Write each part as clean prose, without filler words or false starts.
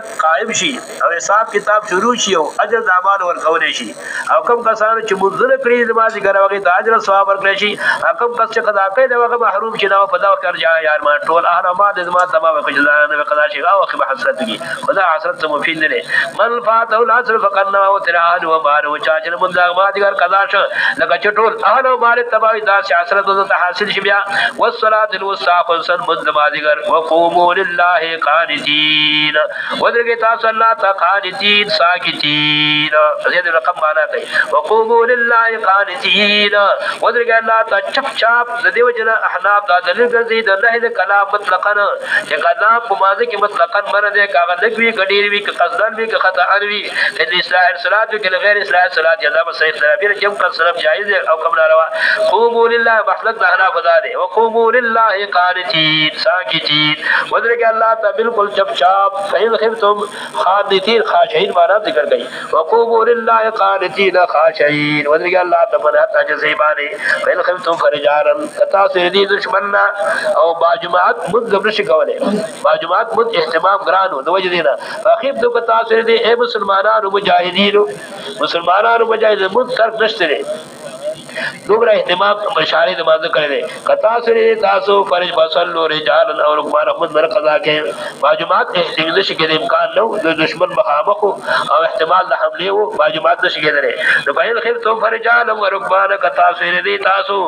قیامت قائم شي او حساب کتاب شروع شي او اجر اعمال ورکول شي او کوم کسان چې منځله کړی د مازی ګرځي د اجر ثواب ورکړي شي کوم کس چې قضا کوي د هغه محروم شي نو په دا وخت ارجع یار ما ټول احرامات د ما تمام کړي نه قضا شي او خو حسرت کی خدا حسرت مفید نه من فات او العصر فقنا وتران وبار وچاچن من دا ما دي قضا شو لکه چټول اهل مال تباوی دا حسرت د حاصل شي بیا والصلاه الوسطى فسن من ما دي وقوموا لله قانتين ودرګه تاسو الله تا قانتين ساکتين زید رقم معنا کوي وقوموا لله قانتين ودرګه الله تا چپ چاپ د دیو جنا احناف دا دلیل ګرځي د الله د کلام مطلقاً چې کلام په ماضي کې مطلقاً مرده کاغه لګوي غډیر وی قصدن وی خطا وی د اسراء الصلاه کې غیر اسراء الصلاه جزا صحیح ترابیر جم کا سلام جائز او قبل روا قوموا لله مخلق د احناف ده وقوموا لله قانتين ساکتين ودرګه الله تا بالکل چپ چاپ فین خفتم خانتين خاشعين معنا ذکر گئی وقوموا لله قانتين خاشعين ودرګه الله تا بنا تجزیبانی فین خفتم فرجارن کتا سردی دشمننا او باجماعت مد قبل شکوله باجماعت مد اهتمام ګرانو د وجه دینا اخیب دو کتا سردی اے مسلمانانو مجاهدین مسلمانانو مجاهدین مد ترک نشته دوباره اهتمام بشاری نماز کړي کتا سره تاسو فرض بصلو رجال او رکبان خود بر قضا کې واجبات اهتمام نشي کې امکان نو د دشمن مخامخ او احتمال د حمله او واجبات نشي کېدل نو بین خیر تو فرجال او رکبان کتا سره تاسو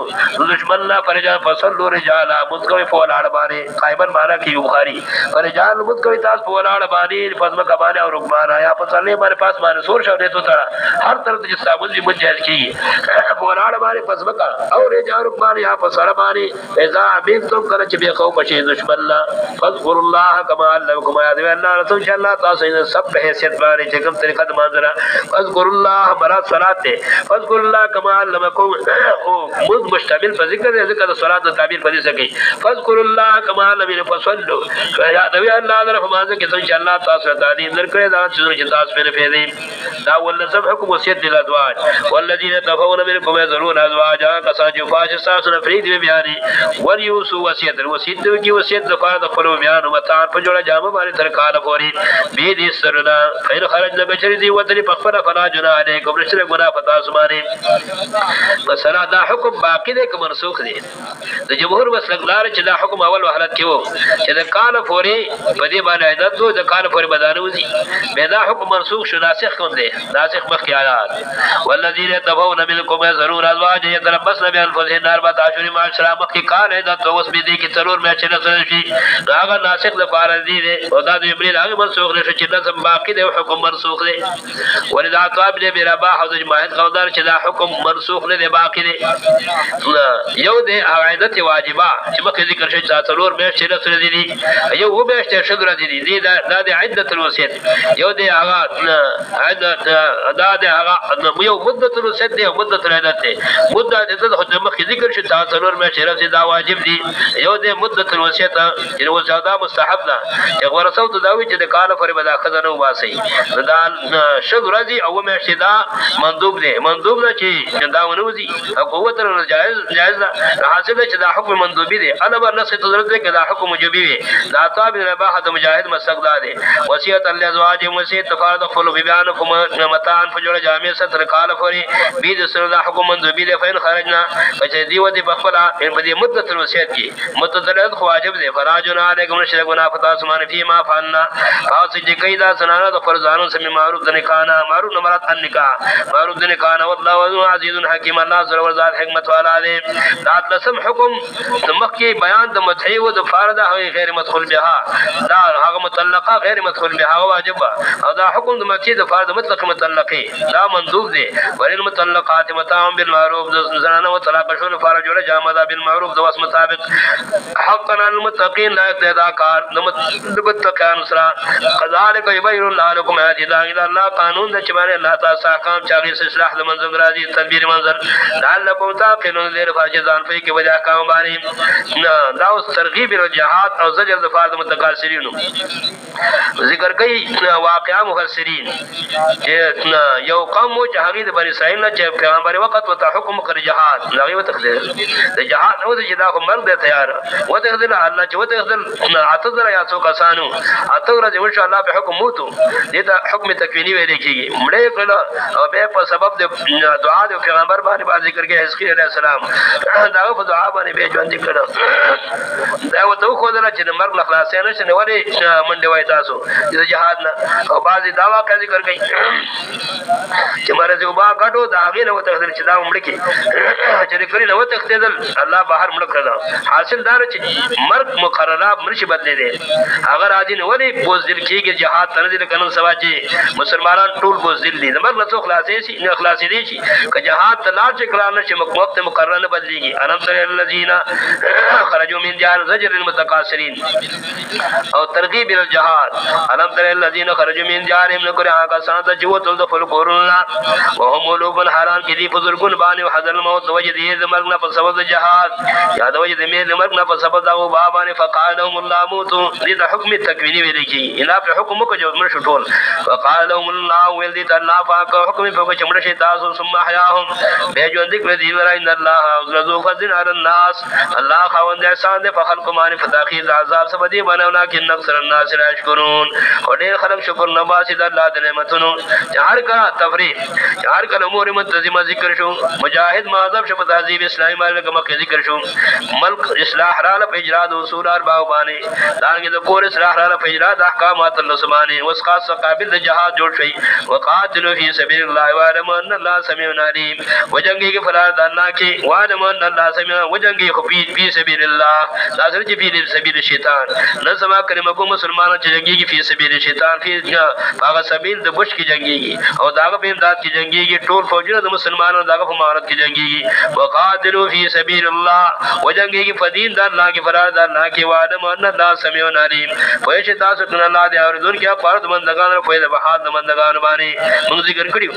دشمن لا فرجال بصلو رجال مذکر فولاد باندې قائمن معنا کې بخاری فرجال مذکر تاسو فولاد باندې پزما کبانه او رکبان یا پسلې باندې پاس باندې سور شو دې تو تړه هر طرف چې صابون دې مجهز کیږي فولاد باندې پزمکا او رجال باندې یا پسړ باندې اذا امنتم کله چې به خو بشي دشمن الله فذكر الله كما علمكم يا ذي الله رسول ان شاء الله تاسو یې سب په حیثیت باندې چې کوم طریقه د مانځره فذكر الله برا صلات فذكر الله كما علمكم او مد مشتمل په ذکر د صلات د تعبیر په دې سکی فذكر الله كما علمكم فصلوا يا ذي الله رحمانه کې ان شاء الله تاسو تعلیم درکړی دا چې تاسو په فیدې دا ول سبحكم وصيه للازواج والذين تفون منكم يذرون ازواجا کساجو فاجساس نفرید بیانی وریوسو وصیت الوصیت کی وصیت دفاع دخلو بیان وطان په جوړه جامه باندې تر کال پوری بی دې سرنا خیر خرج د بشری دی وتر پخفر فلا جنا علیکم رسل گنا فتا سمانه مثلا دا حکم باقی دی که منسوخ دی د جمهور مسلکدار چې دا حکم اول وحالت کې وو چې د کال پوری په دې باندې عدد وو د کال پوری بدانوزی به دا حکم منسوخ شو ناسخ کوم دی ناسخ مخکې آیات والذین تبون منکم ضرور ازواج يتربصن بانفسهن اربعة اشهر مع الشراب کی کال ہے دا تو اس میں دی کی ضرور میں چنه سره شي هغه ناسخ د فارض دی او دا د ابن هغه منسوخ نشي چې نظم باقی دی حکم منسوخ دی ولذا طاب دی برباح او د جماعت قودار چې دا حکم منسوخ نه دی باقی دی یو دی عادت واجبہ چې مخکې ذکر شوی چې ضرور میں چنه سره دی یو و به شذر دی دا د عدت الوصیت یو دی هغه عدت دا دی هغه یو مدت الوصیت دی مدت العدت دی مدت د خدمت ذکر شو ضرور میں شرف دا واجب دی یو د مدت الوصیت چې و زیاده مستحب ده چې ورسو ته دا وی چې د کال پر بدا خزانه واسي دا شذ راځي او مې شدا مندوب دی مندوب نه چې دا ونوزي قوت جائز حاصل چې دا حکم مندوبي دی انا بر نص ضرورت دی دا حکم وجوبي دی دا طاب رباح د مجاهد مسقدا دی وصیت الازواج وصیت تفارض خلو بیان کوم متان فجر جامع ستر کال فری بيد سر دا حکم مندوبي دی فین خرجنا چې دی ودی بخلا په دې مدت الوصیت کې متدلل واجب دی فراجنا علیکم شرکنا فتا سمان فی ما فعلنا خاص دې کیدا سنانه د فرزانو سم معروف د نکانا معروف نمرات النکاح معروف د نکانا والله عزیز حکیم الله سر ورزاد حکمت والا دی ذات لسم حکم مخکی بیان د مدعی او د فارده غیر مدخول بها دا هغه مطلقه غیر مدخول بها واجب او دا حکم د مدعی د فارده مطلق مطلقه دا مندوب دی ولل مطلقات متاع بالمعروف زنانه و طلاق شون فارج ولا جامدا بالمعروف دواس مطابق حقا المتقين لا يتذاكر المتقين سرا كذلك يبين الله لكم هذه الله قانون د چمانه الله تعالی احکام چاغي اصلاح د منظم راځي تدبیر منظر لعلكم تعقلون غیر فاجزان فی کې وجه کام باندې دا اوس ترغیب ال جهاد او زجر د فرض متکاسرین ذکر کوي واقعا مفسرین چې یو قوم چې هغه د بنی اسرائیل نه چې پیغمبر وخت وته حکم کړ جهاد هغه وتخدل د جهاد نو د جدا خو مرګ دی تیار وتخدل الله چې وتخدل اتذر یا څو کسانو اتور چې ان شاء الله په حکم موتو دې ته حکم تکوینی ویل کېږي مړې کړه او به په سبب د دعا د پیغمبر باندې ذکر کې حزقیل علیه السلام دا په دعا باندې به ژوند کړه دا وته خو دا چې مرګ نه خلاصې نشي نو ولې منډه وای تاسو د جهاد نه او بعضی داوا کوي ذکر کوي چې مرزه وبا غټو دا غي نو تخدل چې دا مړ کې چې کړي نو تخدل الله بهر مړ کړه حاصل دار چې مرګ مقرره مرشي بدلې دي اگر راځي نو ولې بوزدل کېږي جهاد تر دې کنه سوا چې مسلمانان ټول بوزدل دي مرګ له خلاصې شي نه خلاصې دي شي که جهاد تلار چې کړه نشي وخت مقرره نه بدلېږي انم تر الذين خرجوا من ديار زجر المتكاسرين او ترغيب الى الجهاد انم تر الذين خرجوا من ديارهم نکره هغه سان ته جو تل د فل کورنا وهم لوبن حرام کې دي بزرګون باندې حذر الموت وجد دې مرګ نه په سبب د جهاد یاد وجد دې مرګ نه په سبب دا بابا نه فقالهم الله موت دې حکم تکوینی ویل کی الا په حکم کو جو مر شټول وقالهم الله ول دې الله پاک حکم په چمړ شي تاسو ثم احياهم به جو ذکر دې ورا ان الله ذو فضل على الناس الله خوند احسان دې په خلق باندې فتاخير عذاب سبدي بنونا کې اکثر الناس لا يشكرون او ډېر خلک شکر نه باسي د الله د نعمتونو هر کله تفریح هر کله امور منتظمه ذکر شو مجاهد معذب شپ تهذیب اسلامي مالک مکه ذکر شو ملک اصلاح را له اجرا د اصول اربع باندې دانګه د کور اصلاح را له اجرا د احکامات الله سبحانه وسخاص قابل د جهاد جوړ شي وقاتلوا فی سبیل الله وعلم ان الله سميع عليم وجنګي کې فرار د الله کې وعلم ان الله سميع وجنګي خفي فی سبیل الله دا سره چې فی سبیل الشیطان نه سما کلمه کو مسلمانانو چې جنګي فی سبیل الشیطان فی هغه سبیل د بش کې جنګي او داغه په امداد کې جنگي ټول فوجونه د مسلمانانو داغه په مهارت کې جنگي وقاتلوا فی سبیل الله وجنگي په دین د الله کې فرار د الله کې وعده ان الله سميع عليم پوهې چې تاسو ته الله دې اوریدون کې فرض بندگان په دې بحال د بندگان باندې موږ ذکر کړیو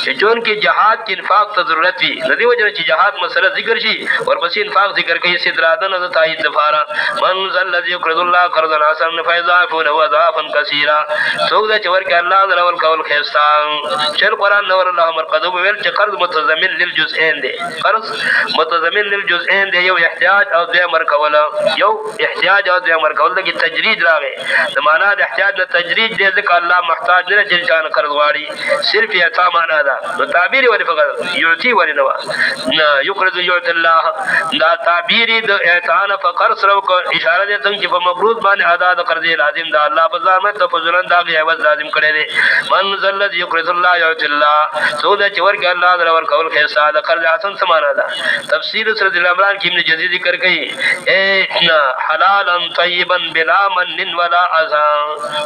چې جون کې جهاد کې انفاق ته ضرورت وي ندی وجه چې جهاد مسله ذکر شي ورپسې انفاق ذکر کوي استدرادن د تایید لپاره من ذل الذي يقرض الله قرضا حسنا فيضاعفه له اضعافا كثيرا څوک چې ورکه الله درول کول خیرستان شر قران نور الله مرقدو ویل چې قرض متضمن للجزئين دي قرض متضمن للجزئين دي یو احتیاج او دوی مرکول یو احتیاج او دوی مرکول د تجرید راغی د معنا د احتیاج د تجرید دې ځکه الله محتاج نه چې انسان قرض واړي صرف یې تا معنا ده نو تعبیر ولې فقط یعطي ولې نو نه یقرض یعطي الله دا تعبیر د اعطان فقر سره اشاره ده څنګه چې په مقروض باندې ادا د قرض لازم ده الله بزامت ته فزلن دا عوض لازم کړي دي من ذل یقرض الله یعطي الله سوده چې ورګ الله درور کول خیر ساده قرض حسن سمانا ده تفسیر سورۃ العمران کې ابن جزی ذکر کوي حلالا طیبا بلا من ولا اذى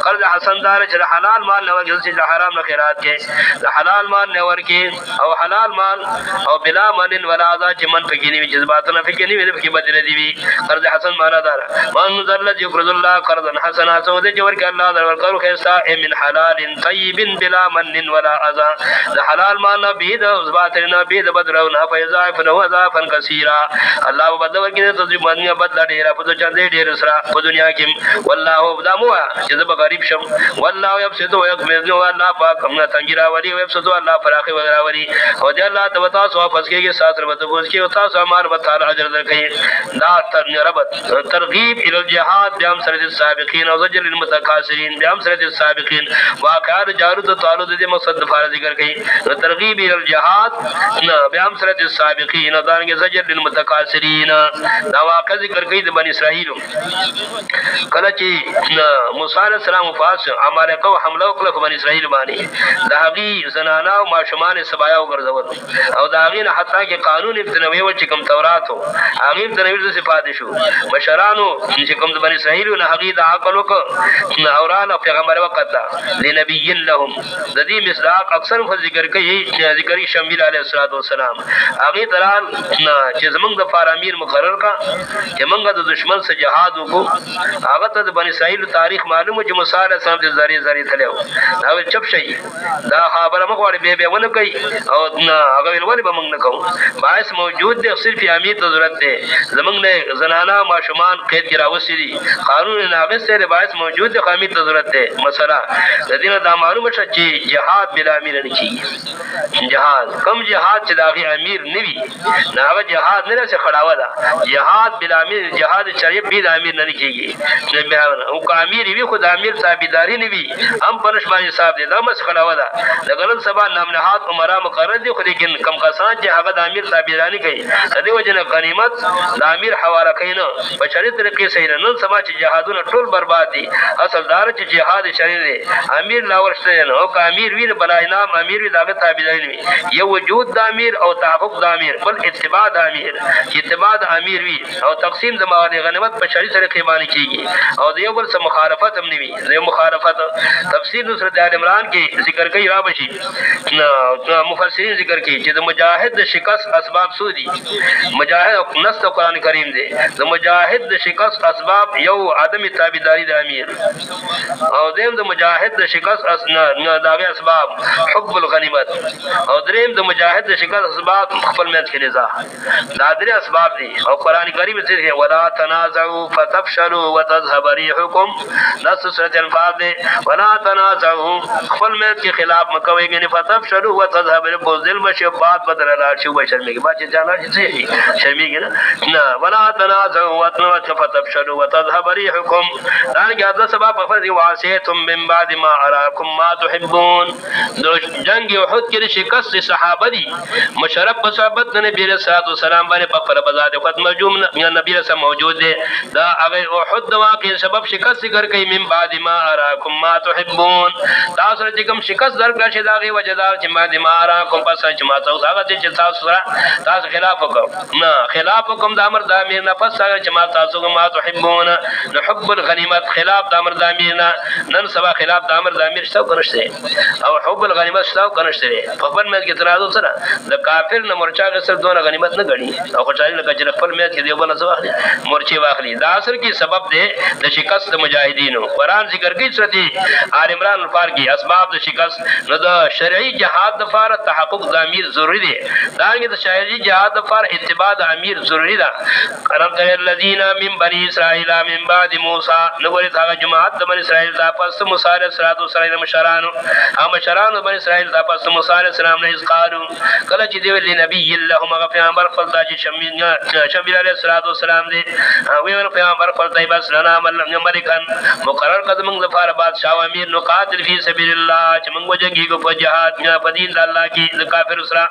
قرض حسن دار چې حلال مال نه ورګل چې حرام نه خیرات کې حلال مال نه ورګي او حلال مال او بلا من ولا اذى چې من پکې نیوي جذبات نه پکې نیوي پکې بدل دی قرض حسن معنا دار من ذل یقرض الله قرضا حسنا سوده چې ورګ الله درور کول خیر ساده من حلال طيب بلا من ولا اذى حلال ما نبي د باطل نبي د بدرو نه فیضا فنو ضعفا كثيرا الله بدل کې تجربه بدل ډیر په چاندې ډیر سره په دنیا کې والله دمو چې زب غریب شم والله يبسط ويقبض الله پاک هم تنګرا ولي يبسط الله فراخ وغيرها ولي او دې الله تبارک واپس کېږي سات رب ته پوښ کې او تاسو امر وتعال اجر درکې دا ربط ترغیب الى الجهاد بهم سر السابقين او زجر المتكاسرين بهم سر السابقين واقعات جارود تعالو دې مقصد فار ذکر کړي ترغیب الى الجهاد بهم سر السابقين دانګه زجر للمتكاسرين دا واقع ذکر کړي د بنی اسرائیل کله چې موسی علیہ السلام فاس امره کو حمله وکړه په بنی اسرائیل باندې دا هغه زنانا او ماشومان سبایا وګرځول او دا هغه حتی کې قانون ابتنوي و چې کوم تورات او هغه ابتنوي د صفات شو مشرانو چې کوم د بنی اسرائیل نه هغه د عقل وک اوران پیغمبر وکړه لنبی لهم د دې مصداق اکثر په ذکر کوي ذکر شمیل علیه السلام هغه دران چې زمونږ د فارامیر مقرر کا چې موږ د دشمن سره جهاد وکړو هغه ته د بنی اسرائیل تاریخ معلومه چې موسی علیه السلام د زری تلو دا چپ شي دا خبره مخوړې به ونه کوي او هغه ولې به موږ نه کوو باعث موجود دی صرف امید ته ضرورت دی زمونږ نه زنانا ماشومان قید کې راوستي دي قانون ناقص سره باعث موجود دی امید ته ضرورت دی مثلا د دې دا معلومه شي چې جهاد بلا امیر نه کیږي جهاد کم جهاد چې داغي امیر نوي ناغه جهاد نه څه خړاوه ده جهاد بلا امیر جهاد شریع بلا امیر نه کیږي او که امیر وي خو د امیر تابعداري نه وي هم پرش باندې صاحب دي دا مس خړاوه ده د غلط سبا نام نهاد عمره مقرر دي خو لیکن کم کسان چې هغه د امیر تابعداري کوي د دې وجه نه غنیمت د امیر حواله کوي نه په شریع طریقې صحیح نه نن سبا چې جهادونه ټول برباد دي اصل دار چې جهاد شریع دی امیر لا ورشته نه او که امیر وی بلا انعام امیر وی داغه تابعداري نه یو وجود د امیر او تحقق د امیر بل اتباع د امیر چې اتباع د امیر وی او تقسیم د مواد غنیمت په شریع طریقې باندې کیږي او د یو بل سره مخالفت هم نه وي د مخالفت تفسیر نصرت ال عمران کې ذکر کوي را بشي مفسرین ذکر کوي چې د مجاهد د شکست اسباب سودي مجاهد نص قرآن کریم دی د مجاهد د شکست اسباب یو عدم تابعداري د امیر او دیم د مجاهد د شکست داغه اسباب حب الغنیمت او دریم د مجاهد د شکست اسباب خپل میت کې رضا دا درې اسباب دي او قرآن کریم ذکر ولا تنازعوا فتفشلوا وتذهب ريحكم نص سورۃ الانفال دی ولا تنازعوا خپل میت کې خلاف مکوئ غنی فتفشلوا وتذهب ريحكم ذل مشبات بدل لا شو بشرمږي با چې جانا شي شرمږي نه ولا تنازعوا فتفشلوا وتذهب ريحكم دا غاده سبب په فرض واسیتم من بعد ما اراكم ما تحبون د جنگ احد کې شکست صحابه دي مشرف په صحابت نبی رسول الله سلام باندې په پر بازار وخت موجود نبی رسول موجود دي دا هغه احد د واقع سبب شکست ذکر کوي من بعد ما اراكم ما تحبون تاسو چې کوم شکست درکړ شي دا غي وجدار چې ما دي ما اراكم پس چې ما تاسو هغه چې تاسو خلاف وکړه نه خلاف وکم د امر د امیر نفس چې ما تاسو ما تحبون نحب الغنیمت خلاف د امر د امیر نن سبا خلاف د امر د امیر شتو کنيشته او حب الغنیمت شتو کنيشته په خپل مېز کې ترازو سره د کافر نه مورچا غسل دونه غنیمت نه غړي او خوشالي لکه چې خپل مېز کې دیوبل نه واخلي مورچي واخلي دا اثر کې سبب دی د شکست مجاهدینو قران ذکر کوي سورۃ آل عمران الفار کې اسباب د شکست نو د شرعي جهاد د فار تحقق د امیر ضروری دی دا کې د شرعي جهاد د فار اتباع د امیر ضروری ده کرم تر الذين من بني اسرائيل من بعد موسى نګوري دا جماعت د بني اسرائيل تاسو موسی عليه السلام مشرانو او مشرانو بني اسرائيل تاسو موسی عليه السلام نه اسقالو کله چې دی ویل نبی الله مغه پیغمبر خپل تاج شمیر عليه السلام دی ویل پیغمبر خپل تای بس لنا ملکان مقرر قدم موږ لپاره بادشاہ امیر نو قاتل فی سبیل الله چې موږ وجګي کو په جهاد په دین د الله کې د کافر سره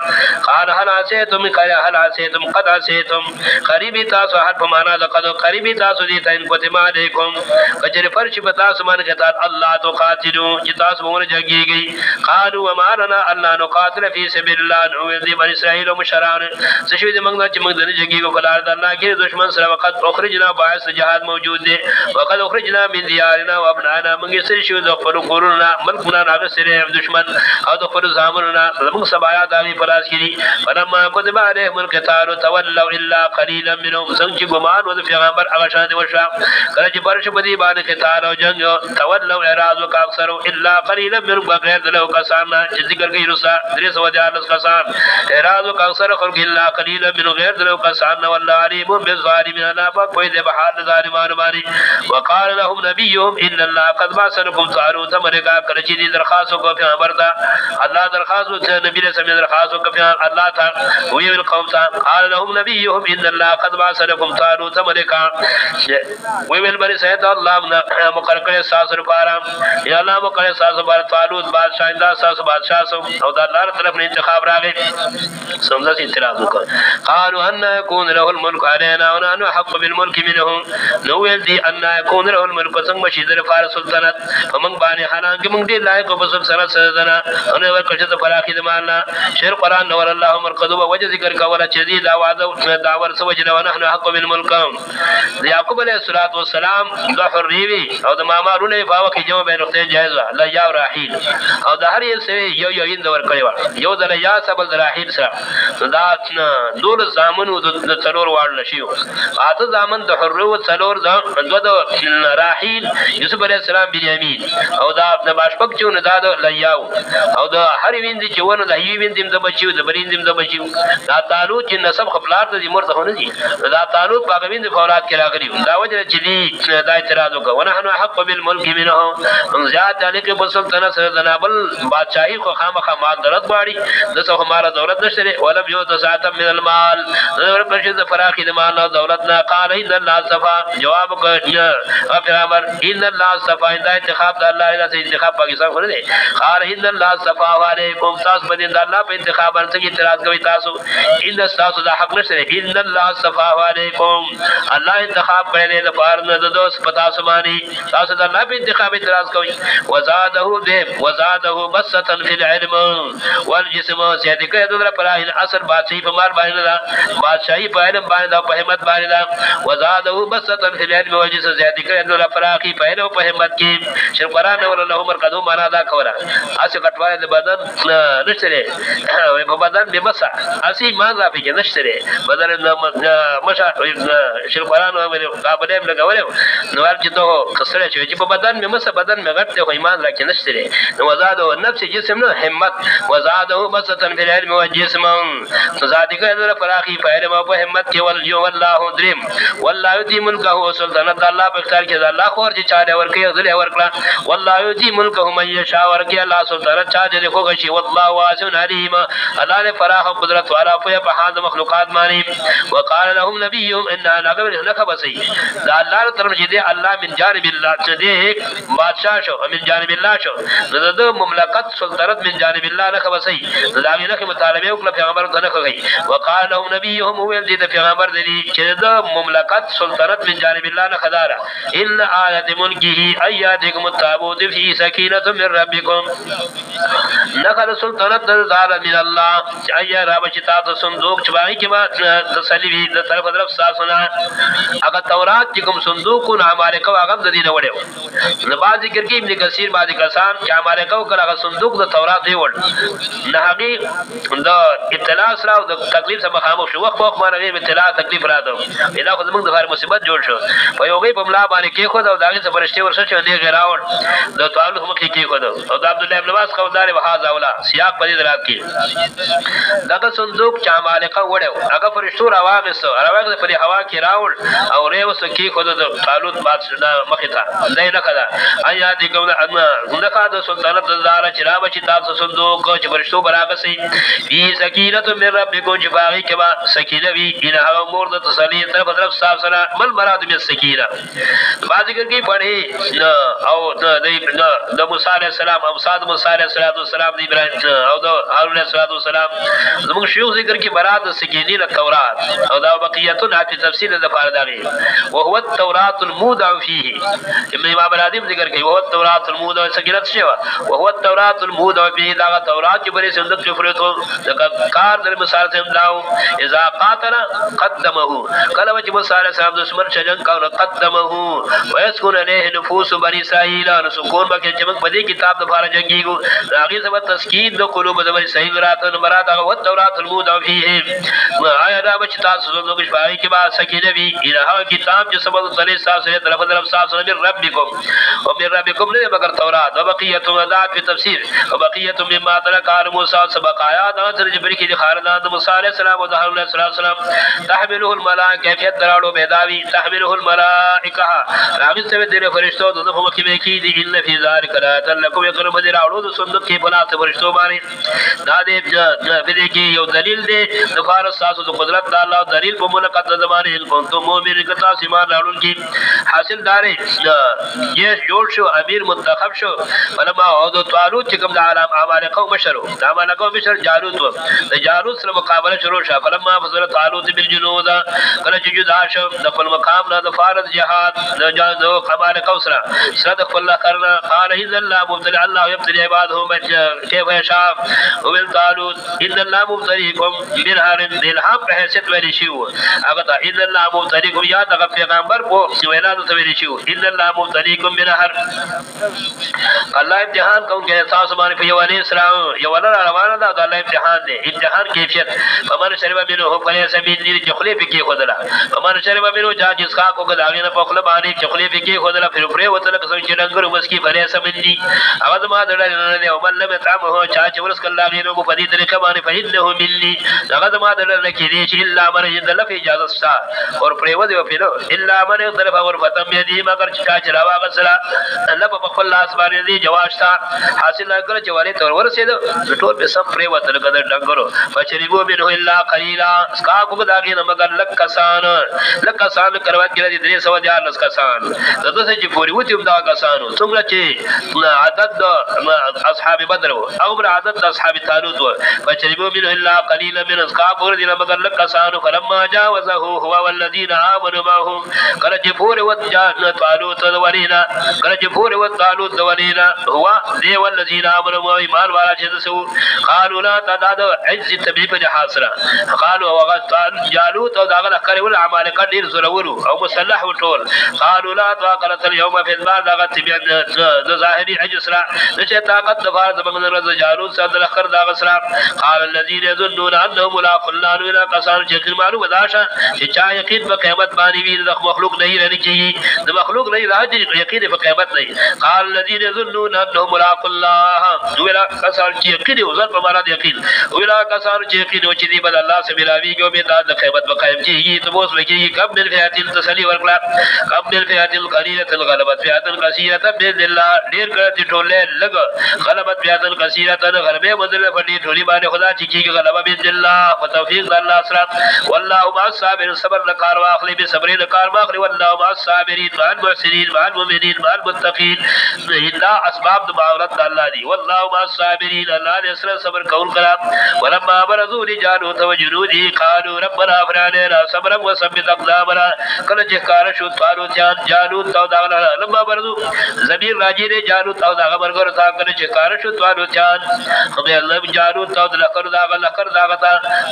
قال هل عسیتم قد عسیتم قریبی تاسو حد په معنا د قد قریبی تاسو دي تاسو په تما علیکم کجر فرش په تاسو باندې کتاب الله تو قاتلو چې تاسو مونږ جګیږي قالوا وما لنا الا نقاتل فی سبیل الله نو دې بنی اسرائیل او مشران څه شوی د موږ چې موږ د جګیږو په لار د الله کې دشمن سره وخت اخرجنا باعث جهاد موجود دي وقد اخرجنا من دیارنا وابنانا موږ سره شو د خپل کورونه ملکونه هغه سره دشمن او د خپل زامنونه موږ سبایا داوی پلاس کړي فلما كتب عليهم القتال تولوا الا قليلا منهم څنګه ګمان و د پیغمبر هغه شان دي وشا کله چې برش بدی باندې قتال او جنگ تولوا اراض وكاثر الا قليلا منهم بغیر دلو کسان چې ذکر کوي رسا 340 کسان اراض وكاثر خلق الا قليلا من غیر دلو کسان والله عليم بالظالمين لا فقوي ذ بحال ظالمان باندې وقال لهم نبيهم ان الله قد بعثكم طالوت مرګه کله چې درخواست وکړه پیغمبر ته الله درخواست وکړه نبی رسول درخواست وکړه الله تعالی وی القوم قال لهم نبيهم ان الله قد بعث لكم طالوت ملكا وی ویل بری سید الله مقرر کړي ساس لپاره یا الله مقرر ساس لپاره طالوت بادشاہ دا ساس بادشاہ او د الله طرف نه انتخاب راغی سمجا سي اعتراض وکړ قالوا ان يكون له الملك علينا ونحن حق بالملك منه نو ویل دي ان يكون له الملك څنګه شي د فار سلطنت فمن باندې حالانکه موږ دې لایق په سلطنت سره نه ان ورکړه ته فراخي د مالنا شر قران نور الله مرقدو وجه ذکر کوله چې دې دا وعده داور سوجنه ونحن حق بالملك یعقوب علیہ الصلوۃ والسلام د حریوی او د مامارونه په واکه جواب به نقطه جایز لا یا راحیل او د هر یو یو ور کړی و یو د یا سبل د راحیل سره دا دول زامنو د څلور واړ نشيو اته زامن د حرو څلور د راحیل یوسف علیہ السلام بنیامین او دا د باشپک چون دا د لیاو او د هر ویند چې ونه د هی ویند د بچیو د بریند د بچیو دا تعالو چې نسب خپلار د مرته خونه دي دا تعالو په ویند فورات کې راغلی دا وجه چې دی دا اعتراض وکړه ونه حق بالملک منه زیات علی کې بسلطنت سره بل بادشاہي خو خامخا مال درت باړي د څو هماره دولت نشته ولا یو د ساعت من المال ورکړي د فراخي د مال او دولت نه قال ان الله صفا جواب کړ پیغمبر ان الله صفا دا انتخاب د الله اله انتخاب پاکستان خو نه قال ان الله صفا علیکم تاسو باندې د الله په انتخاب باندې اعتراض کوي تاسو ان تاسو د حق نشته ان الله صفا علیکم الله انتخاب کړی د پار نه د دوست پتا سمانی تاسو د الله په انتخاب اعتراض کوي وزاده بسطا فی العلم والجسم زیاده کړه د پرای اثر بادشاہي په مال باندې دا بادشاہي په علم باندې په همت باندې دا وزاده بسطا فی العلم والجسم زیاده کړه د پراخي په علم په همت کې شرقران ولله عمر قدو معنا دا کوله اسی کټوای د بدن نشته په بدن به مسا اسی مان را به نشته بدن مشا شرقران ولله قابل لګولې نو ورته ته کسره چې په بدن به مسا بدن مې غټ ته ایمان را کې نشته نو وزاده نفس جسم نو همت وزاده بسطا فی العلم والجسم زادی کړه فراخی په علم او په همت کې ول یو الله دریم والله یتی ملکه سلطنت الله په اختیار کې الله خور چې چاره ورکه غلی ورکړه والله یتی ملکه من یشاء ورکه الله سلطنت چا دې خو غشي والله واسع علیم الله له فراخ قدرت والا په حال مخلوقات باندې وقال لهم نبيهم ان نغبر نخبسي دا الله طرف چې دې الله من جانب الله چې دې بادشاہ شو من جانب الله شو د مملکت سلطنت من جانب الله نخبسي دا غي نه مطالبه وکړه پیغمبر ته نه کوي وقال لهم نبيهم هو دې پیغمبر دې چې د مملکت سلطنت من جانب الله نه خدارا ان آیت ملکه ایاتکم التابوت فی سکینه من ربکم نقل سلطنت دار من الله ایا رب چې تاسو صندوق چوای کې ما تسلیوی د طرف ساسونه هغه تورات چې کوم صندوق نه عمل کو هغه د دینه وړو نه باز ذکر کې ابن کثیر باز کسان چې عمل کو هغه صندوق د تورات دی وړ نه هغه د اطلاع سره او د تکلیف سره مخامخ شو وخت ما غیر اطلاع تکلیف راځو اله خو زمونږ د هر مصیبت جوړ شو په یوګي په ملا باندې کې خو دا دغه فرشتي ورسره چې دی غراوړ د تعلق مخ کې خو دا او د عبد الله ابن عباس قومدار وهذا اولا سیاق په دې درات کې دغه صندوق چا مالکه وړو هغه فرشتو راوغسو راوغه په هوا کې راوړ او ریوس کې خو د تعلق بادشاہ مخ ته نه کړه ایا دې کوم نه کا د سلطنت دار چې را بچی تاسو صندوق چې فرشتو براغسي فی سکینه من ربکم جباغی کما سکینه وی انها امور د تسلی طرف صاحب سره مل مراد من سکینه بعض کې پڑھے او د موسی علیہ السلام او صاد موسی علیہ السلام د ابراهیم او د هارون علیہ السلام زموږ شیوخ ذکر کې مراد سکینه د تورات او دا بقیتون په تفصیل د فارداغي او هو التورات المودع فيه ابن امام العظیم ذکر کوي او التورات المودع سکینه شوا او هو التورات المودع فيه دا تورات چې بری صندوق کې فرتو د کار د موسی علیہ السلام اذا قاتل قدمه کله چې موسی علیہ السلام د سمر شجن کاو قدمه ويسكن عليه نفوس بني اسرائيل ان سکون بکې چې موږ په دې کتاب د فار جنگيګو هغه سبب تسکین د قلوب د بني اسرائيل راتن مراد هغه او تورات المودع فيه آیا دا بچ تاسو د کوم شپای کې با سکینه وی الهه کتاب چې سبب صلی الله علیه طرف طرف صاحب من ربکم او من ربکم نه مگر تورات او بقیت ذات په تفسیر او بقیت مما ترک موسی سبق آیات تر جبر کې خاردان د موسی علیہ السلام او د هارون علیہ السلام تحمله الملائکه کیفیت دراړو بيداوی تحمله الملائکه راغی سره د فرشتو د په کې کې دي ان فی ذلک لا تلکم یقرب دراړو د صندوق کې بلا ته فرشتو باندې دا دې کې یو دلیل دی د فارس تاسو د قدرت د الله دلیل په ملکت زمانه کوم مؤمن کتا سیمان راړون کې حاصل داري یہ جوړ شو امیر منتخب شو علما او د طالوت چې کوم د عالم اعمال قوم شرو د اعمال قوم شر جالوت د جالوت سره مقابله شروع شو فلما فضل طالوت بالجنود کله چې جدا شو د خپل مقام نه د فارض جهاد د جادو اعمال قوم سره صدق الله کرنا قال اذا الله مبتلى الله يبتلي عباده كيف يشاء ومن طالوت ان الله مبتليكم بنهار الحق حیثیت ویل شو هغه اذا الله مبتليكم یا د پیغمبر په وینا ته ویل شو ان الله مبتليكم بنهار الله امتحان کوم کې احساس باندې په یواني اسلام یو روانه ده د الله امتحان دی امتحان کیفیت فمن شرب منه فليس مني چخلي پکې خدلا فمن شرب منه جا جس کا کو غداغه نه پخله باندې چخلي پکې خدلا پھر پرې وتل کسو چې رنګ وسکی فليس فليس مني هغه ما درنه او من لم يطعمه چا چې ورس کله غیرو په دې طریقه باندې فإنه مني هغه ما درنه کې دي چې الا من يدل في اجازه ستا اور پرې ودی په نو الا من طرف اور فتم يدي مگر چې چا غسلا الله په خپل لاس باندې دي جواشتا حاصل کړ چې والي تور ورسېد ټول په سم پرې وته لګد ډنګرو فشربوا منه الا قليلا اسکا کو داګې نه مگر لک کسان کروا کې دي 314 کسان دغه چې پوری وتی دا کسانو څومره چې عدد اصحاب بدر او بر عدد اصحاب طالوت فشربوا منه الا قليلا من اسکا کو دي مگر لک کسانو فلما جاوزه هو والذين امنوا معه کله چې پوری وت طالوت ولينا کله چې پوری وت طالوت ولينا هو دی والذين امنوا ایمان والا چې سو قالوا لا تعداد عز التبيب حاصله قالوا وغط جالوت او داغه کړي ول اعمال کډیر زرورو او مسلح وټول قالوا لا طاقت اليوم في البار داغه تبيان د ظاهري عجسرا چې طاقت د فار د بغن رز جالوت صد الاخر داغه سرا قال الذين يظنون انهم ملاق الله الى قصان چې کلمانو وداشه چې چا یقین په قیامت باندې وی د مخلوق نه لري کیږي د مخلوق نه راځي یقین په قیامت نه قال الذين يظنون انهم ملاق الله ولا قصان چې یقین او ځل په معنا د یقین ولا قصان چې یقین او چې دی بل الله سره ملاویږي او به د قیامت په قائم کیږي ته اوس وکیږي کم من فئات تسلی ورکلا کم من فئات القليله الغلبت فئات كثيره باذن الله ډیر کړه ټوله لګ غلبت فئات كثيره غلبه بدل پټي ټولي باندې خدا چې کیږي غلبه باذن الله او توفیق الله سره والله مع الصابرين صبر لکار واخلي به صبر لکار واخلي والله مع الصابرين مع المحسنين مع المؤمنين مع المتقين الا اسباب د معاونت الله دي والله مع الصابرين الله دې سره صبر کول کړه ولما برزوا لجالوت وجنوده قالوا ربنا افرنا صبرا وثبت اقدامنا کله چې کار شو طالوت جالوت او دا لما برزوا زمير راجي دې جالوت او دا برګر تا کله چې کار شو طالوت خدای الله جالوت او لکر دا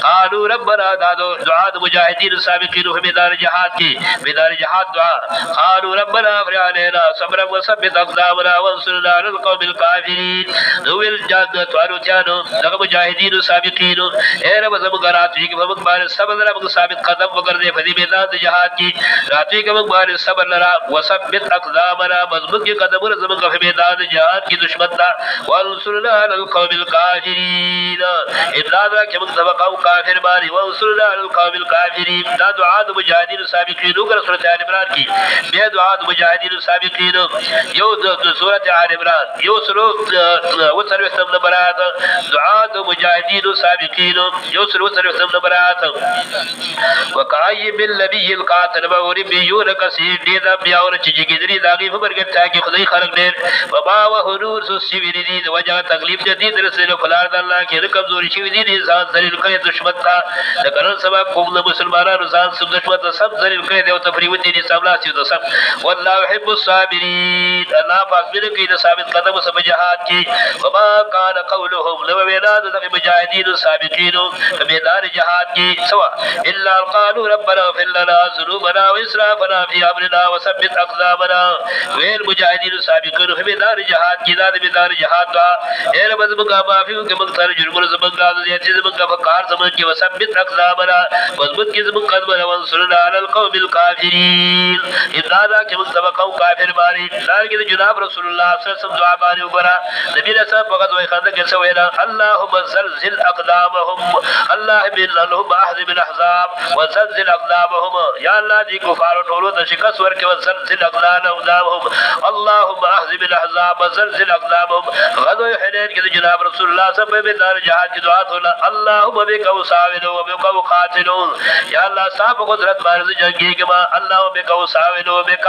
قالوا ربنا دعاء مجاهدين السابقين في ميدان الجهاد کی ميدان الجهاد دعاء قالوا ربنا افرنا صبرا وثبت اقدامنا وانصرنا على القوم الكافرين ذو الجنة طالوتانو دغه مجاهدین سابقین اے رب زم غرات وی کہ مگ بار صبر رب ثابت قدم وکړ دے فدی میدان د جهاد کی راتوی کہ مگ بار صبر لرا وثبت اقدامنا مضبوط کی قدم زم غف میدان د جهاد کی دشمن تا وانصرنا على القوم الكافرين امداد را کہ مگ سبقاو کافر باری وانصرنا على القوم الكافرين دا دعاء مجاهدین سابقین وکړه سورۃ آل عمران کی بے دعاء مجاهدین سابقین یو د سورۃ آل عمران یو سورۃ وتروستم نمبرات دعاء مجاهدين سابقين يسر وسر نمبرات وقای بالنبي القاتل وربيون كثير دي دا بیاور چې ګدري داغي خبرګتا کې خدای خلق ډېر وبا وحضور سوسي دي وجه تکلیف دي درسره فلار د الله کې کمزوري شي دي ځان ذلیل کړي دشمن تا د ګرن سبب قوم مسلمانانو ځان سم دشمن سب ذلیل کړي او تفریوت دي ساملا سي دو سب والله يحب الصابرين الله پاک دې کې د ثابت قدم سب جهاد کې وما كان قولهم لو ولاد د مجاهدین سابقین میدان جهاد کی سوا الا قالوا ربنا اغفر لنا ذنوبنا واسرافنا في امرنا وثبت اقدامنا ویل مجاهدین سابقین میدان جهاد کی ذات میدان جهاد کا اے رب زمگا معافی کے مقصد جرم زمگا ذات زمگا فقار زمن کی وثبت اقدامنا مضبوط کی زمن قدم وانصرنا على القوم الكافرين اذا کہ مستبقوا کافر باری دار کی جناب رسول اللہ صلی اللہ علیہ وسلم دعا بانی اوپر نبی نے صاحب فقط وہی خاطر کے سوینا اللهم زلزل اقدامهم الله بالله احزم الاحزاب وزلزل اقدامهم یا الله دی کفار ټولو ته شکست ورکړي وزلزل اقدامهم اللهم احزم الاحزاب وزلزل اقدامهم غزوه حنین کې جناب رسول الله صلی الله علیه وسلم دار جهاد کی دعا ته اللهم بك وساوي وبك قاتلون یا الله صاحب قدرت باندې جنگي کما اللهم بك وساوي وبك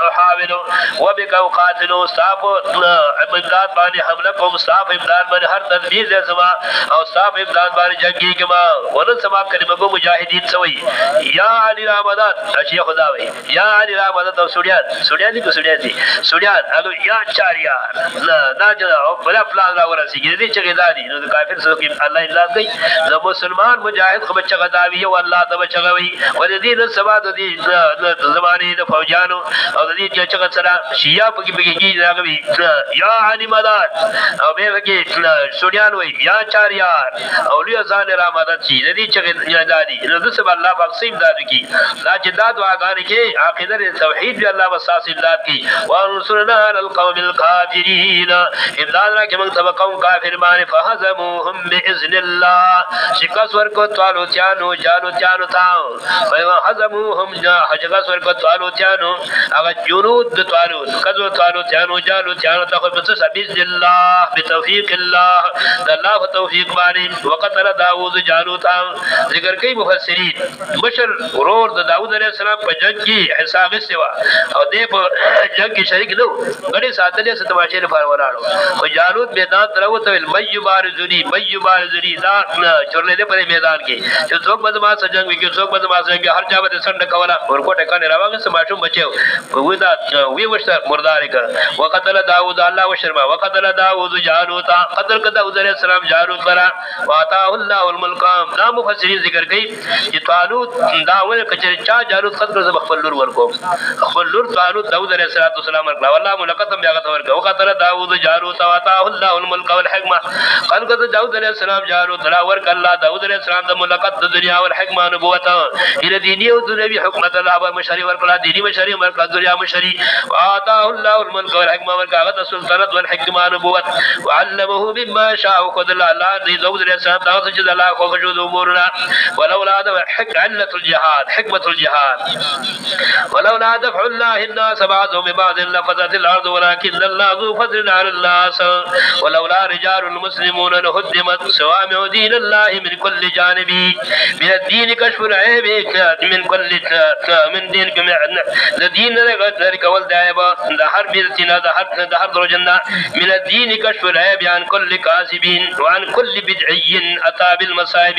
احاول وبك قاتلون صاحب امداد باندې حمله کوم صاحب امداد باندې هر تدبیر دې سما او صاحب امداد باندې جنگي کما ورن سما کلمه کو مجاهدین سوي یا علی رحمت اشي خدا وي یا علی رحمت او سړیان دي سړیان هغه یا چاریار دا جو بلا پلان را ورسیږي دې چې غدادي نو کافر سره کې الله الا کوي نو مسلمان مجاهد خو بچا غداوي او الله ته بچوي ولې دې سبا د دې زمانه د فوجانو او د دې چې څنګه شیا پکې راغوي یا علی مدد او به کې سړیان وي یا چاریار اولیاء ځان را مدد شي دې چې غدادي نو د سبا الله بخښیم دادو کې لا چې دا دعاګانې کې عقیده توحید دی الله واساس امداد کی وانصرنا على القوم الكافرين امدادنا کہ منتبہ قوم کافر بانے فہزموہم بإذن اللہ شکست ورکو طالوتیانو جالوتیانو تاؤ فہزموہم شکست ورکو طالوتیانو اگر جنود طالوت قضو طالوتیانو جالوتیانو تخبص بإذن اللہ بتوفیق اللہ اللہ توفیق بانے وقتل داود جالوتا ذکر کئی مفسرین مشر ورور داود علیہ السلام پر جنگ کی حساب استوا اور دے پر جنگ کی شریک نو گڑے ساتلے سے تماشے نے فار وراڑو اور جالوت میدان تلوت المی بارزنی دا چورلے دے پرے میدان کی جو سوک بدما سے جنگ کی سوک بدما سے جنگ ہر جابت سنڈ کولا اور کو ٹکانے رواں سے معشوم بچے ودا وی وشتا مردار کا وقتل داؤد اللہ وشرما وقتل داؤد جالوتا قتل کا داؤد علیہ السلام جالوت برا واتا اللہ الملک نام مفسرین ذکر کئی کہ طالوت داول کچر چا جالوت قتل سے بخلور ورکو خلور طالوت داؤد علیہ السلام ورکلا والله ملقتم بیاغت ورکا وقتل داؤد جالوت واتا اللہ الملک والحکمہ خلقت داؤد علیہ السلام جالوت لا ورک اللہ داؤد علیہ السلام دا ملقت دنیا والحکمہ نبوتا الى دینی و دنیوی حکمت اللہ مشری ورکلا دینی مشری ورکلا دنیا مشری واتا اللہ الملک والحکمہ ورکا غت السلطنت والحکمہ نبوت وعلمه مما شاء وقد الله داؤد علیہ السلام داؤد جد اللہ کو وجود امورنا ولولا علت الجهاد حكمة الجهاد ولولا دفع الله الناس بعضهم ببعض لفسدت الارض ولكن الله ذو فضل على الناس ولولا رجال مسلمون لهدمت صوامع دين الله من كل جانب من الدين كشف العيب من كل من دين الدين ذلك والدعيب ظهر بيتنا ظهر درجنا من الدين كشف العيب عن كل كاذب وعن كل بدعي اتى بالمصائب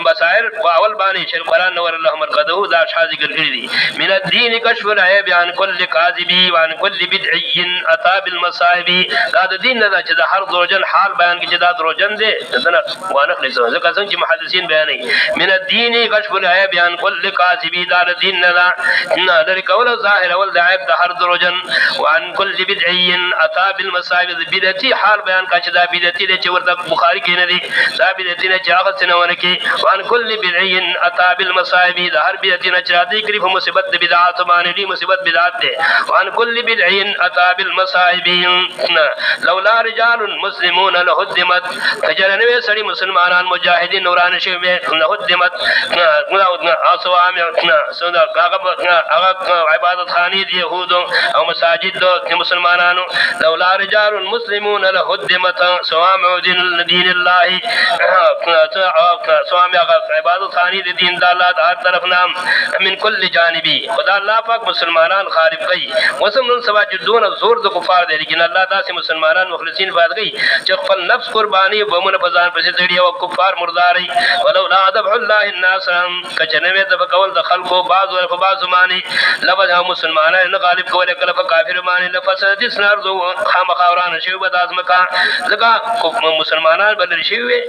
بصائر واول بانی شر قرآن نور اللہ مرقدہ دا شاہ ذکر کردی من الدین کشف العیب عن کل کاذبی وعن کل بدعی اتا بالمصائب دا دین دا چدا ہر دروجن حال بیان کی چدا دروجن دے دنا وانخ لسو ذکر سنچ محدثین بیانی من الدین کشف العیب عن کل کاذبی دا دین دا در قول ظاہر والدعیب دا ہر دروجن وعن کل بدعی اتا بالمصائب بدعتی حال بیان کا چدا بدعتی دے چورتا بخاری کی ندی دا بدعتی نے چاہت سنوانکی وعن كل بدعي اتى بالمصائب ظهر بدعتنا چادی کری مصیبت بدعات مانلی مصیبت بدعات دے وعن كل بدعي اتى بالمصائب لولا رجال مسلمون لهدمت کجرنوے سڑی مسلمانان مجاہدین نوران شیو میں لهدمت اصوامع عبادت خانی یہود او مساجد مسلمانان لولا رجال مسلمون لهدمت صوامع دین اللہ صوامع عبادت خانی دین دا اللہ دا طرف نام من کل جانبی خدا اللہ پاک مسلمانان خارب گئی مسلمان سوا جدون زور دو کفار دے لیکن اللہ دا سے مسلمانان مخلصین فاد گئی چقفل نفس قربانی ومن فضان پر سیدڑی و کفار مرداری ولولا دفع اللہ الناس کچنوے دفع قول دخل کو بعض و بعض مانی لفظ ہم مسلمانان غالب کو لکل فکافر مانی لفظ جس نردو خام خاوران شیو بداز مکا لگا مسلمانان بدر شیوے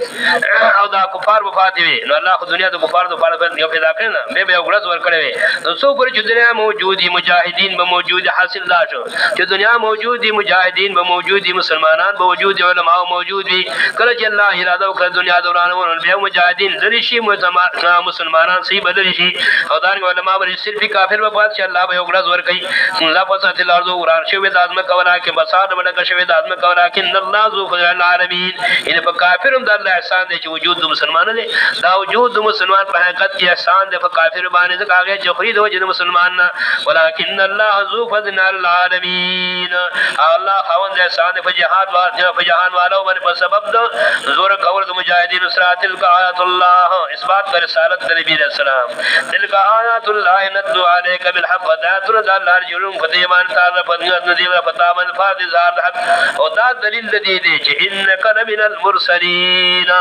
او دا کفار وفات ہوئے نو اللہ خود دنیا تو کفار تو پارا یو پیدا کرے نا بے بے اگڑز ور کرے تو سو پر جو دنیا موجودی مجاہدین بموجود حاصل داشو جو دنیا موجودی مجاہدین بموجودی مسلمانان بوجود علماء موجود بھی کلچ اللہ ارادہ کر دنیا دوران ون بے مجاہدین ذریشی مسلمانان سی بدرشی او دار علماء بر صرف کافر وفات چ اللہ بے اگڑز ور کئی اللہ فسات الارض وران شو دادم کولا کہ بساد بڑا کشو دادم کولا کہ اللہ ذو فضل العالمین ان کافرم در اللہ احسان دے وجود مسلمان دے دا وجود مسلمان پر حقیقت کی احسان دے کافر بانے سے کہا جو خرید ہو جن مسلمان ولکن اللہ ذو فضل علی العالمین اللہ خاوند احسان دے فجہان والا من پر سبب دو زور قول مجاہدین اسرات تلک آیات اللہ اس بات پر رسالت نبی علیہ السلام تلک آیات اللہ ندو علیک بالحق ودایت اللہ رجلون فتیمان تعالی فتنیت ندیو فتامن فاضزار حق و دا دلیل دی دے چھ انکا من المرسلین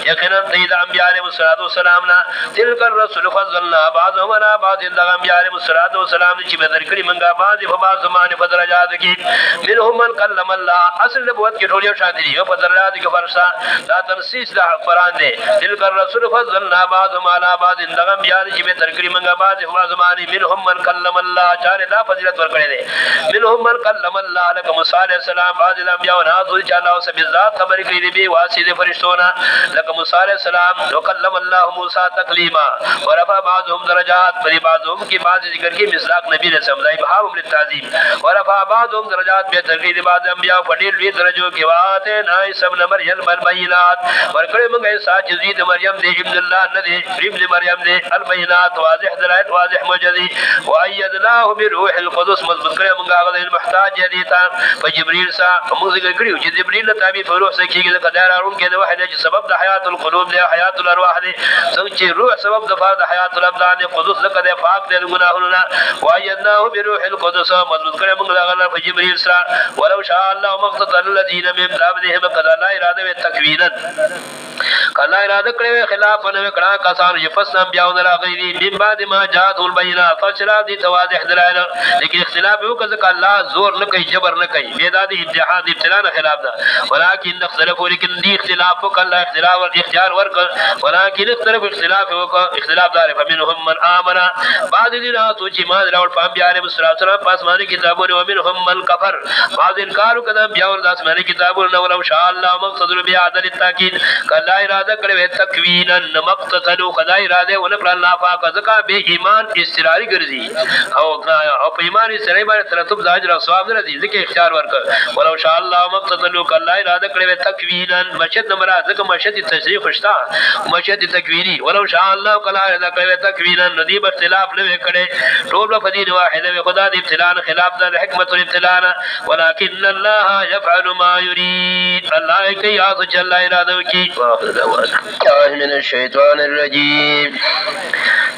یقینا تید انبیاء علیہ السلام نا تلک الرسول فضلنا بعضهم على بعض اللہ انبیاء علیہ السلام چھ بدر کری منگا بعض فبعض زمان فدرجات کی منهم من کلم اللہ اصل نبوت کی ٹھوڑیوں شادری و فدرجات کی فرشا لا تنسیس دا قرآن دے تلک الرسول فضلنا بعضهم على بعض اللہ انبیاء چھ بدر کری منگا بعض فبعض زمان منهم من کلم اللہ چاہنے دا فضلت ورکڑے دے منهم من کلم اللہ لکہ موسیٰ علیہ السلام بعض الانبیاء ونازل چاہنا اسے بالذات خبر کری نبی واسید فرشتونا لکہ موسیٰ علیہ السلام وکلم اللہ موسیٰ تکلیما ورفع بعضهم درجات بلی بعضهم کی بعض ذکر کی مصداق نبی علیہ السلام ابہام للتعظیم ورفع بعضهم درجات به ترغیب بعض انبیاء فضیل وی درجو کې واته نه ابن مریم البینات ورکړې موږ عیسی چې زید مریم دی ابن الله نه دی ابن مریم دی البینات واضح دلایل واضح معجزې وایدناه بروح القدس مضبوط کړې موږ هغه المحتاج دی ته په جبرئیل سره موږ ذکر کړیو چې جبرئیل تعبیر په روح سره کېږي د قدرارون کې د وحی چې سبب د حیات القلوب دی حیات الارواح دی څنګه چې روح سبب د فرد حیات الابدان قدس ذکر دی پاک دی ګناهونو نه وایدناه بروح القدس مضبوط کړې موږ هغه په جبرئیل سره ولو شاء الله مقتضى الذين من بعدهم قد لا اراده تکوینا کله اراده کړې خلاف نه کړه کسان چې فسم بیاونه راغلي من بعد ما جاءت البينات فشرا دي تواضح دلایل لیکن اختلاف یو کله الله زور نه کوي جبر نه کوي میدان اتحاد ابتلا نه خلاف ده ولكن اختلاف لیکن دي اختلاف کله اختلاف او اختیار ورک ولكن اختلاف او اختلاف دار فمنهم من امن بعد دي راتو چې ما راول پام بیاره مسرا پاس باندې کتابونه ومنهم من كفر بعد انکار کده بیا ور داس باندې کتابونه ولو شاء الله مقصد بیا عدل التاکید کله اراده کړې تکوینا مقتتلو خدای اراده ولکړه الله پاک ځکه به ایمان استراری ګرځي او په ایمان سره باندې ترتب د اجر او ثواب نه دي ځکه اختیار ورک ولو شاء الله مقتتلو کله اراده کړې تکوینا مشد مراد ځکه مشد تشریح فشتا مشد تکویری ولو شاء الله کله اراده کړې تکوینا ندی په اختلاف نه کړي ټول په دین واحده خدا د ابتلاء خلاف د حکمت الابتلاء ولكن الله يفعل ما يريد الله کوي هغه چې الله اراده وکړي من الشيطان الرجيم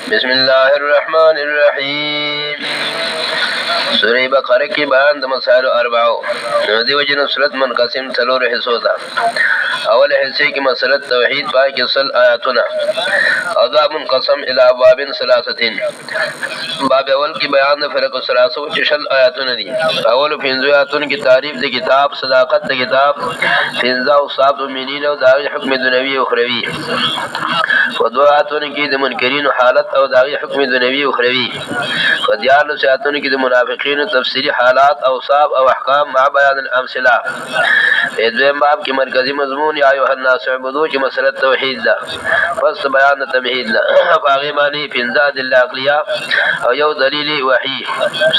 بسم الله الرحمن الرحيم سورہ بقرہ کی بیان د مسائل اربعو دی وجنه صورت منقسم ثلور حصو ده اول حصے کی مسئلہ توحید پای کې سل آیاتنا اذا منقسم الى ابواب ثلاثه باب اول کی بیان د فرق ثلاثه چې شل آیاتونه دي اول پنځه آیاتونه کی تعریف د کتاب صداقت د کتاب پنځه او صاحب المؤمنین او د حکم دنیوي او اخروی ودو آیاتونه کی د منکرین حالت او د حکم دنیوي او اخروی ودیال آیاتونه کی د منافقین تفسیری حالات اوصاف او احکام مع بیان الامثله دویم باب کی مرکزی مضمون یا ایها الناس اعبدوا چې مسله توحید ده پس بیان تمهید ده باغی معنی پنځه دل عقلیه او یو دلیل وحی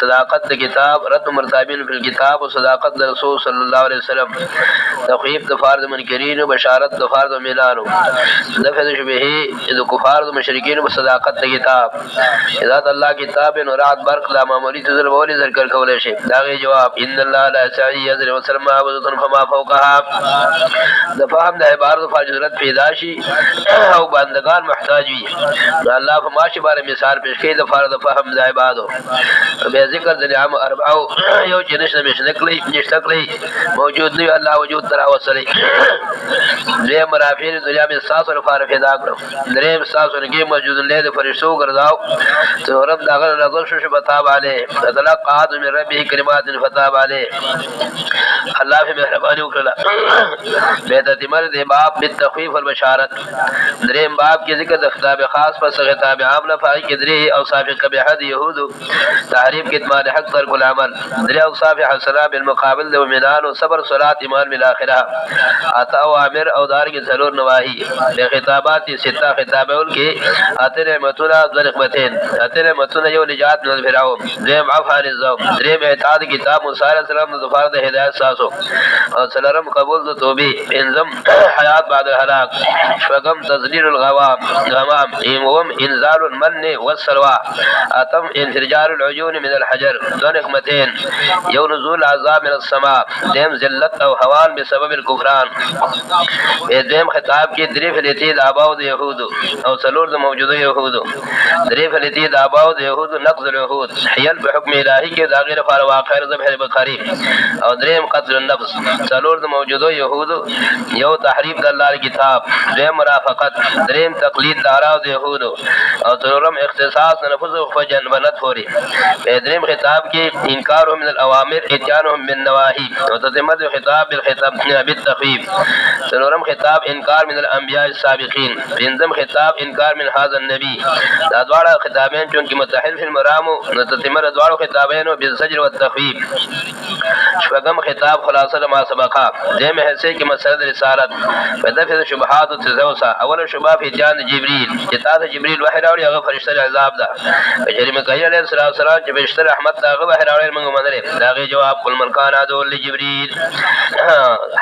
صداقت د کتاب رد مرتابین فی الكتاب او صداقت د رسول صلی الله علیه وسلم تخویف د فرد منکرین او بشارت د فرد مؤمنانو دفع شبهه د کفار او مشرکین په صداقت د کتاب اذا الله کتاب نورات برق لا معمولی تذل بولی ذکر کولای شي دا جواب ان الله لا يسعي يذر وسلم عبدتن فما فوقها د فهم د عبارت فاجرت پیدا شي او بندگان محتاج وي الله په ماشي بار مثال پیش کوي د فرض فهم د عبادو به ذکر د نعم اربعو یو جنش نشنکلی نشتکلی موجود دی الله وجود ترا وسلی دې مرافین دنیا میں ساس اور فارف ادا کړو درې ساس ورګي موجود له د فرشتو ګرځاو ته رب داغه نظر شو بتا باندې تلقى من ربه كلمات فتاب عليه الله في مهرباني وکړه به د تمر د باب بالتخفيف والبشارت دریم باب کې ذکر د خطاب خاص پر خطاب عام نه پای کې درې اوصاف قبیحه يهود تعریف کتمان حق ترک العمل درې اوصاف حسنه بالمقابل د مؤمنان او صبر صلات ایمان بالاخره اتا اوامر او دار کې ضرور نواهی له خطابات سته خطابول کې اته نعمتونه د نعمتین اته نعمتونه یو نجات من الفراو دریم عفان الزوم دریم اعتاد کتاب موسی علیہ السلام د ظفر د هدایت ساسو او سلام قبول د توبې انزم حیات بعد الهلاك شغم تذلیل الغوام غمام ایمهم انزال المن والسلوى اتم انفجار العيون من الحجر دون نعمتين یو نزول عذاب من السماء دیم ذلت او هوان بسبب الكفران دیم خطاب کې درې فلتی د اباو د يهود او سلور د موجوده يهود درې فلتی د اباو د يهود نقض العهود حیل بحکم الهی کې دا غیر فار واقع ذبح بخاری او دریم قتل النفس سلور د موجوده يهود یو تحریف د الله کتاب دریم مرافقت دریم تقلید د اراء د يهود او څلورم اختصاص نفس او جنبنت فوري دریم خطاب کې انکار من الاوامر اتيانهم بالنواهي او تتمد خطاب بالخطاب بالتخفيف څلورم خطاب انکار من الانبیاء السابقین پنځم خطاب انکار من هذا النبي دا دواړه خطابین چې متحد فی المرام نو تتمد دواړو خطابین بالزجر والتخفيف شپږم خطاب خلاصه ما سبقا دیم حصے کې مسله رسالت فدفع شبهات التزوسا اول شبهه في اتيان جبريل جتات جبريل وحي راوړي هغه فرشته عذاب ده کچری مکه علیہ السلام چې فرشته رحمت هغه وحي راوړي موږ منلې داغه جواب قل من كان عدو لجبريل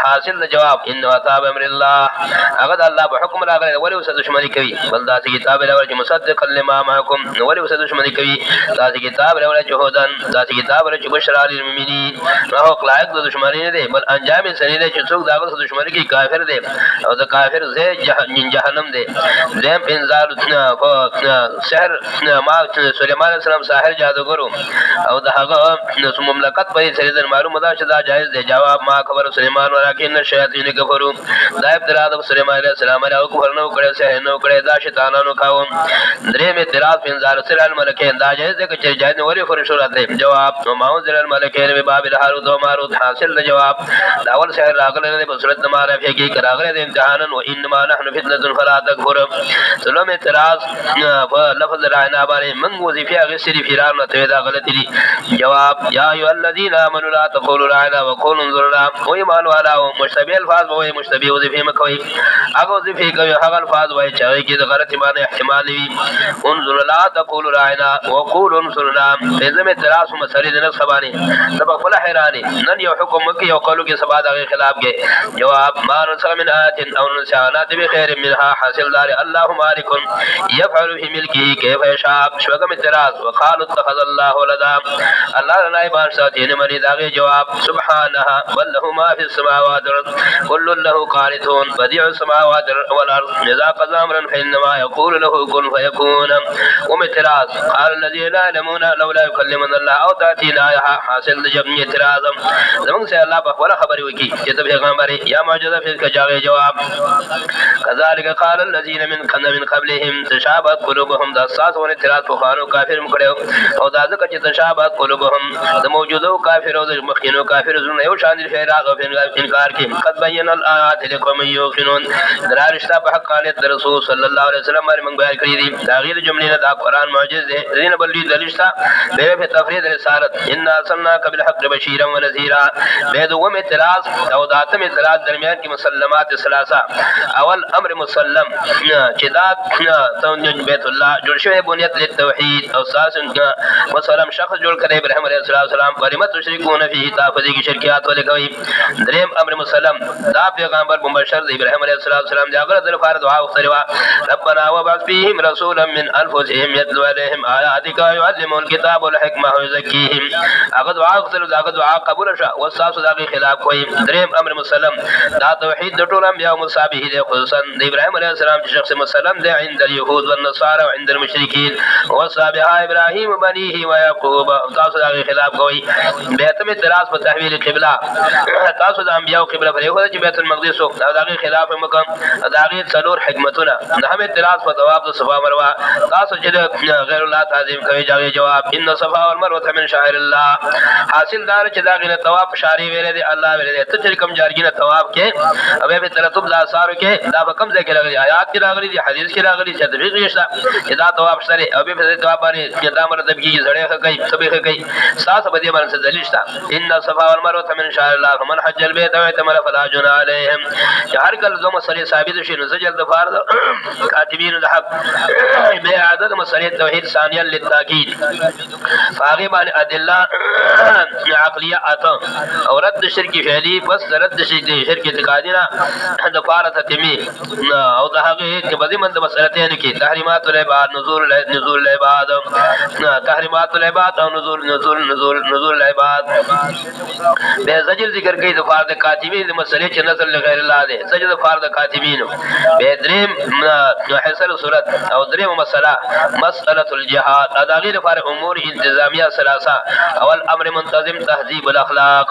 حاصل جواب انه اتاب امر الله هغه الله په حکم راغلی ولی وس دشمنی کوي بل دا کتاب راوړي مصدق لما معكم ولی وس دشمنی کوي دا کتاب راوړي جهودن دا کتاب راوړي بشرا للمؤمنین راو خلایق د دشمنی نه دی بل انجام سری نه چې څوک داغه دشمنی کوي کافر دی او د کافر زه جهنم دی دیم انذار شهر ما سليمان عليه السلام ساحر جادوګرو او دغه مملکت په سری د معلومه ده چې دا جایز دی جواب ما خبر سليمان ولکن الشیاطین کفروا دا ابتلاء د سليمان عليه السلام او کفر نو کړي سه نو کړي دا شیطانانو کاوم درې می اعتراض انذار سر الملکین دا جایز دی چې جایز ولی فرشتو راته جواب نو ماو ذل الملکین به باب الهاروت و ماروت حاصل جواب دا اول شهر راغله په صورت معرفه کې کراغله د امتحان و انما نحن فتنه فلا تكفر سلام اعتراض په لفظ رانا باندې من وظیفه غسری فرار نه ته دا غلطی دي جواب یا ایو الذین آمنوا لا تقولوا رانا وقولوا انظرنا او ایمان والا او مشتبه الفاظ وای مشتبه وظیفه مکوي هغه وظیفه کوي هغه الفاظ وای چې د غلطی باندې احتمال وي انظر لا تقولوا رانا وقولوا انظرنا لازم اعتراض مسری د نفس باندې د خپل حیرانی نن یو حکم کې یو قولو کې سبا د خلاف کې جواب ما رسل من آت او نسانات بخير منها حاصل دار الله مالك يفعل في ملكه كيف يشاء شوګم اعتراض وقالوا اتخذ الله ولدا الله نه بار ساتي نه مری داغه جواب سبحانه بل له ما في السماوات كل له قانتون بديع السماوات والارض اذا قضى امرا فانما يقول له كن فيكون ومتراز قال الذين لا يعلمون لولا يكلمنا الله او تاتينا حاصل جمع اعتراض زمون سے الله په خبره خبري وکي چې ته پیغمبر یا معجزه فیل کا جاوه جواب كذلك قال الذين من قبلهم تشابهت قلوبهم دا اساس ونه اعتراض په خانو کافر مکړو او دا ځکه چې تشابهت قلوبهم د موجودو کافرو د مخینو کافر زونه یو شان دي خیر هغه انکار کوي قد بین الآیات لقوم یوقنون درارشتہ په حقانیت رسول صلی الله علیه وسلم باندې موږ بیان کړی دي دا غیر جملې دا قران معجز دي دین بلې دلشتہ به په تفرید رسالت ان ارسلناک بالحق بشیرا ونذیرا به دوم اعتراض او داتم اعتراض درمیان کې مسلمات ثلاثه اول امر مسلم چې دا تون بیت الله جوړ شوی بنیت للتوحید او اساس مسلم شخص جوړ کړي ابراهیم علیه السلام قریمت تشریکون فيه تافذی کی شرکیات ولګوي دریم امر مسلم دا پیغمبر مبشر د ابراهیم علیه السلام دا غره د فرض دعا وکړه ربنا وبعث فيهم رسولا من انفسهم يتلو عليهم آياتك ويعلمهم الكتاب والحكمه ويزكيهم هغه دعا وکړه دا دعا قبول شه او اساس دا خلاف کوي دریم امر مسلم دا توحید د ټول انبیاء مصابه دي خصوصا د ابراهیم علیه السلام چې شخص مسلم دی عند اليهود والنصارى وعند المشركين وصابها ابراهيم بنيه ويعقوب تاسو دا خلاف کوي به تم اعتراض په تحویل قبله تاسو د انبیاء قبله پرې خو چې بیت المقدس او دا خلاف مکم دا غي څلور حکمتونه نه هم اعتراض په جواب د صفا مروه تاسو چې غیر الله تعظیم کوي جواب ان صفا والمروه من شعائر الله حاصل دار چې دا غي طواف شاری ویل دي الله ویل دي ته چې کوم جارګینه طواف کې او به ترتب لا سارو کې دا کوم ځای کې راغلي آیات کې راغلي دي حدیث کې راغلي چې تبلیغ یې دا طواف سره او به طواف باندې چې دا مرتب کې زړې کوي سبې کوي ساس به دې باندې دلیل شته ان صفا والمروه من شعائر الله فمن حج البيت واعتمر فلا جناح عليهم هر کله زما سره ثابت شي نو سجل د فرض کاتبین الحق به عدد مسله توحید ثانیا للتاکید فاغه باندې ادله عقلیه اته او رد شرک فعلی پس رد شرک اعتقادی نه د فارت تمی او د هغه کې بدی مند مسلتين کې تحریمات العباد نزول العباد تحریمات العباد او نزول العباد به زجر ذکر کوي د فرض کاتبین د مسلې چې نزل غیر الله ده سجد فرض کاتبین به دریم حصل صورت او دریم مساله الجهاد ادا غیر فار امور انتظامیه ثلاثه اول امر منتظم تهذیب الاخلاق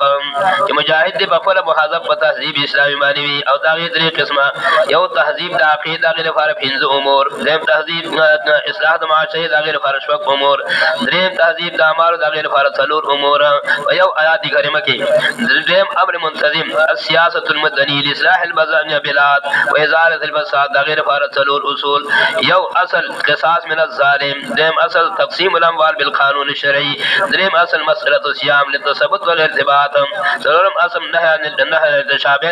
چې مجاهد د خپل محافظت په تهذیب اسلامي معنوي او دا غیر درې قسمه یو تهذیب د عقیده غیر فار پنځه امور دریم تهذیب اصلاح د معاشره د غیر فار شوق امور دریم تهذیب د اعمال د غیر فار څلور امور او یو آیات کریمه کې دریم امر منتظم السیاست المدنی لاصلاح البلاد وازاله الفساد د غیر فار څلور اصول یو اصل قصاص من الظالم دریم اصل تقسیم الاموال بالقانون الشرعي دریم اصل مسألة الصيام للتثبت والارتباط څلورم اصل نهي عن التشابه